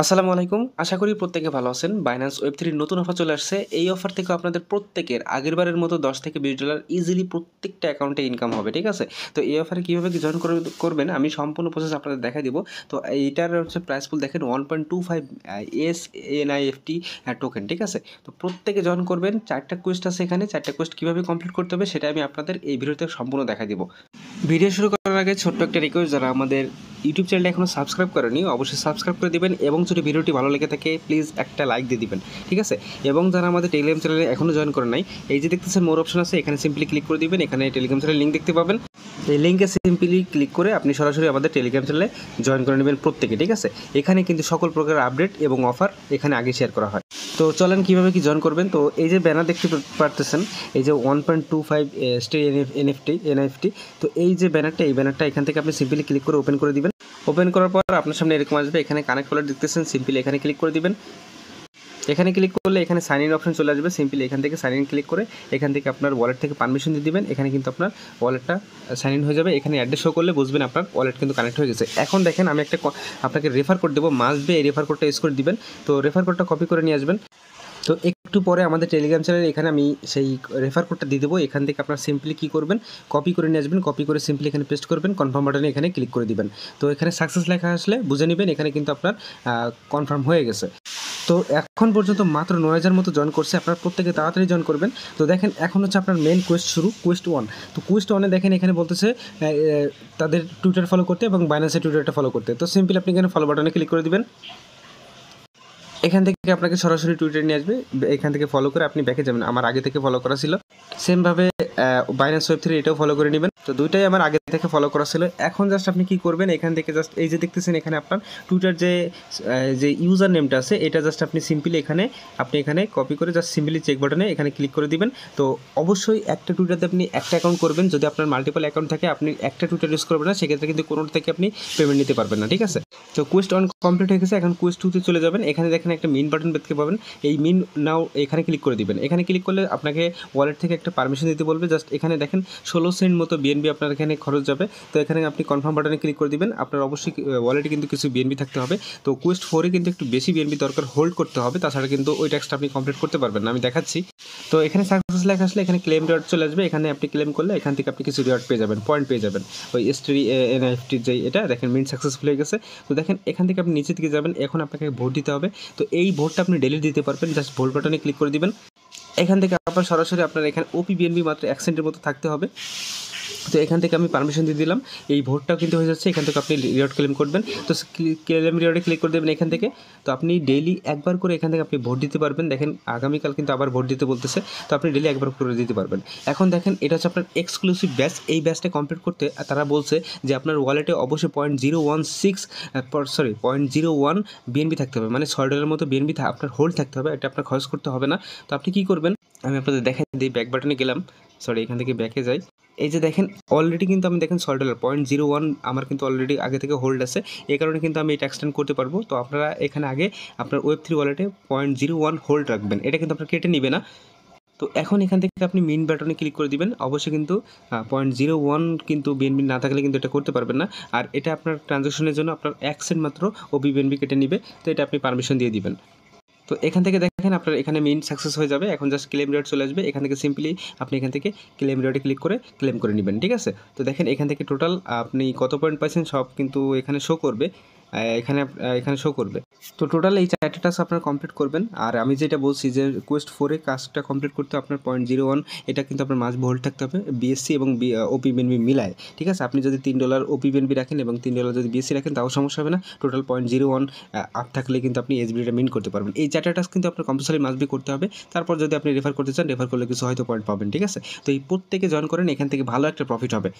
আসসালামু আলাইকুম। আশা করি প্রত্যেকে ভালো আছেন। বাইন্যান্স ওয়েব3 নতুন অফার চলে আসছে। এই অফার থেকে আপনাদের প্রত্যেকের আগেরবারের মতো $10 থেকে $20 ইজিলি প্রত্যেকটা অ্যাকাউন্টে ইনকাম হবে, ঠিক আছে? তো এই অফারে কীভাবে কি জয়েন করবেন আমি সম্পূর্ণ প্রসেস আপনাদের দেখাই দিব। তো এইটার হচ্ছে প্রাইস পুল দেখেন 1.25 SNIFT টোকেন, ঠিক আছে? তো প্রত্যেকে জয়েন করবেন। 4টা কোয়েস্ট আছে এখানে। 4টা কোয়েস্ট কীভাবে কমপ্লিট করতে হবে সেটা আমি আপনাদের এই ভিডিওতে সম্পূর্ণ দেখাই দিব। ভিডিও শুরু করার আগে ছোট্ট একটা রিকোয়েস্ট, যারা আমাদের ইউটিউব চ্যানেলটা এখনও সাবস্ক্রাইব করেনি অবশ্যই সাবস্ক্রাইব করে দিবেন এবং যদি ভিডিওটি ভালো লেগে থাকে প্লিজ একটা লাইক দিয়ে দিবেন, ঠিক আছে? এবং যারা আমাদের টেলিগ্রাম চ্যানেলে এখনও জয়েন করেন নাই, এই যে দেখতেছেন মোর অপশন আছে, এখানে সিম্পলি ক্লিক করে দিবেন। এখানে টেলিগ্রাম চ্যানেলের লিঙ্ক দেখতে পাবেন। এই লিঙ্কে সিম্পলি ক্লিক করে আপনি সরাসরি আমাদের টেলিগ্রাম চ্যানেলে জয়েন করে নেবেন প্রত্যেকে, ঠিক আছে? এখানে কিন্তু সকল প্রকার আপডেট এবং অফার এখানে আগে শেয়ার করা হয়। তো চলেন কীভাবে কি জয়েন করবেন। তো এই যে ব্যানার দেখতে পারতেছেন, এই যে 1.25 এনএফটি, তো এই যে ব্যানারটা, এই ব্যানারটা এখান থেকে আপনি সিম্পলি ক্লিক করে ওপেন করে দিবেন। ওপেন করার পর আপনার সামনে এরকম আসবে, এখানে কানেক্ট ওয়ালেট দেখতেছেন, সিম্পলি এখানে ক্লিক করে দিবেন। এখানে ক্লিক করলে এখানে সাইন ইন অপশন চলে আসবে, সিম্পলি এখান থেকে সাইন ইন ক্লিক করে এখান থেকে আপনার ওয়ালেট থেকে পারমিশন দিয়ে দিবেন। এখানে কিন্তু আপনার ওয়ালেটটা সাইন ইন হয়ে যাবে। এখানে অ্যাড্রেস শো করলে বুঝবেন আপনার ওয়ালেট কিন্তু কানেক্ট হয়ে গেছে। এখন দেখেন আমি একটা আপনাকে রেফার কোড দেবো, মাস্ট বি এই রেফার কোডটা ইউজ করে দিবেন। তো রেফার কোডটা কপি করে নিয়ে আসবেন। তো একটু পরে আমাদের টেলিগ্রাম চ্যানেলে এখানে আমি সেই রেফার কোডটা দিয়ে দেবো। এখান থেকে আপনার সিম্পলি কী করবেন, কপি করে নিয়ে আসবেন। কপি করে সিম্পলি এখানে পেস্ট করবেন, কনফার্ম বাটনে এখানে ক্লিক করে দিবেন। তো এখানে সাকসেস লেখা আসলে বুঝে নেবেন এখানে কিন্তু আপনার কনফার্ম হয়ে গেছে। তো এখন পর্যন্ত মাত্র 9000 মতো জয়েন করছে। আপনার প্রত্যেকে তাড়াতাড়ি জয়েন করবেন। তো দেখেন এখন হচ্ছে আপনার মেন কোয়েস্ট শুরু, কোয়েস্ট 1। তো কোয়েস্ট 1-এ দেখেন এখানে বলতেছে তাদের টুইটার ফলো করতে এবং বাইন্যান্সের টুইটারটা ফলো করতে। তো সিম্পলি আপনি এখানে ফলো বাটনে ক্লিক করে দিবেন। এখান থেকে আপনাকে সরাসরি টুইটার নিয়ে আসবে। এখান থেকে ফলো করে আপনি ব্যাকে যাবেন। আমার আগে থেকে ফলো করা ছিল। সেমভাবে বাইন্যান্স ওয়েব3 এটাও ফলো করে নেবেন। তো দুইটাই আমার আগে থেকে ফলো করা ছিল। এখন জাস্ট আপনি কী করবেন, এখান থেকে জাস্ট এই যে দেখতেছেন এখানে আপনার টুইটার যে ইউজার নেমটা আছে, এটা জাস্ট আপনি সিম্পলি এখানে কপি করে জাস্ট সিম্পলি চেক বাটনে এখানে ক্লিক করে দিবেন। তো অবশ্যই একটা টুইটারতে আপনি একটা অ্যাকাউন্ট করবেন। যদি আপনার মাল্টিপল অ্যাকাউন্ট থাকে আপনি একটা টুইটার ইউজ করবেন না, সেক্ষেত্রে কিন্তু কোনো থেকে আপনি পেমেন্ট নিতে পারবেন না, ঠিক আছে? তো কোয়েস্ট 1 কমপ্লিট হয়ে গেছে। এখন কোয়েস্ট 2-তে চলে যাবেন। এখানে দেখেন একটা মিন বাটন দেখতে পাবেন। এই মিন নাও এখানে ক্লিক করে দিবেন। এখানে ক্লিক করলে আপনাকে ওয়ালেট থেকে একটা পারমিশন দিতে বলবে। জাস্ট এখানে দেখেন 16 সেন্ট মতো বিএনবি আপনার এখানে খরচ যাবে। তো এখানে আপনি কনফার্ম বাটনে ক্লিক করে দিবেন। আপনার অবশ্যই ওয়ালেটে কিন্তু কিছু বিএনবি থাকতে হবে। তো কোয়েস্ট 4-এ কিন্তু একটু বেশি বিএনবি দরকার, হোল্ড করতে হবে, তাছাড়া কিন্তু ওই ট্যাক্সটা আপনি কমপ্লিট করতে পারবেন না। আমি দেখাচ্ছি। তো এখানে সাকসেস লেখা আসলে এখানে ক্লেম রিওয়ার্ড চলে আসবে। এখানে আপনি ক্লেম করলে এখান থেকে আপনি কিছু রিওয়ার্ড পেয়ে যাবেন, পয়েন্ট পেয়ে যাবেন। ওই SNIFT যে এটা দেখেন মিন সাকসেসফুল হয়ে গেছে। তো দেখেন এখান থেকে আপনি নিচে দিকে যাবেন। এখন আপনাকে ভোট দিতে হবে। তো এই ভোটটা আপনি ডেলি দিতে পারবেন। জাস্ট ভোট বাটনে ক্লিক করে দিবেন। এখান থেকে আপনার সরাসরি আপনার এখানে বিএনবি মাত্র 1 সেন্টের মতো থাকতে হবে। তো এখান থেকে আমি পারমিশন দিয়ে দিলাম। এই ভোটটাও কিন্তু হয়ে যাচ্ছে। এখান থেকে আপনি রিওয়ার্ড ক্লেম করবেন। তো ক্লেম রিওয়ার্ডে ক্লিক করে দেবেন এখান থেকে। তো আপনি ডেইলি একবার করে এখান থেকে আপনি ভোট দিতে পারবেন। দেখেন আগামীকাল কিন্তু আবার ভোট দিতে বলতেছে। তো আপনি ডেইলি একবার করে দিতে পারবেন। এখন দেখেন এটা হচ্ছে আপনার এক্সক্লুসিভ ব্যাচ। এই ব্যাচটা কমপ্লিট করতে তারা বলছে যে আপনার ওয়ালেটে অবশ্যই 0.01 বিএনবি থাকতে হবে, মানে $6 মতো বিএনবি আপনার হোল্ড থাকতে হবে। এটা আপনার খরচ করতে হবে না। তো আপনি কী করবেন, আমি আপনাদের দেখাই দিই। ব্যাক বাটনে গেলাম, এখান থেকে ব্যাকে যাই। এই যে দেখেন অলরেডি কিন্তু আমি দেখেন $6 0.01 আমার কিন্তু অলরেডি আগে থেকে হোল্ড আছে। এই কারণে কিন্তু আমি এটা এক্সটেন্ড করতে পারবো। তো আপনারা এখানে আগে আপনার ওয়েব3 ওয়ালেটে 0.01 হোল্ড রাখবেন। এটা কিন্তু আপনার কেটে নিবে না। তো এখন এখান থেকে আপনি মিন বাটনে ক্লিক করে দিবেন। অবশ্যই কিন্তু 0.01 কিন্তু বিএনবি না থাকলে কিন্তু এটা করতে পারবেন না। আর এটা আপনার ট্রানজ্যাকশনের জন্য আপনার 1 সেন্ট মাত্র বিএনবি কেটে নিবে। তো এটা আপনি পারমিশন দিয়ে দিবেন। তো এখান থেকে দেখেন আপনার এখানে মেইন সাকসেস হয়ে যাবে। এখন জাস্ট ক্লেম রিওয়ার্ড চলে আসবে। এখান থেকে সিম্পলি আপনি এখান থেকে ক্লেম রিওয়ার্ডে ক্লিক করে ক্লেম করে নেবেন, ঠিক আছে? তো দেখেন এখান থেকে টোটাল আপনি কত পয়েন্ট পাইছেন সব কিন্তু এখানে শো করবে। এখানে শো করবে। তো টোটাল এই 4টা টাস্ক আপনারা কমপ্লিট করবেন। আর আমি যেটা বলছি যে কোয়েস্ট 4-এ কাজটা কমপ্লিট করতে আপনার 0.01 এটা কিন্তু আপনার মাস্ট হোল্ড থাকতে হবে বিএসসি এবং বিএনবি মিলায়, ঠিক আছে? আপনি যদি $3 বিএনবি রাখেন এবং $3 যদি বিএসসি রাখেন তাও সমস্যা হবে না। টোটাল 0.01 আপ থাকলে কিন্তু আপনি এসবিটা মিন করতে পারবেন। এই 4টা টাস্ক কিন্তু আপনার কম্পালসারি মাস্ট বি করতে হবে। তারপর যদি আপনি রেফার করতে চান, রেফার করলে কিছু হয়তো পয়েন্ট পাবেন, ঠিক আছে? তো এই প্রত্যেকে জয়েন করেন, এখান থেকে ভালো একটা প্রফিট হবে।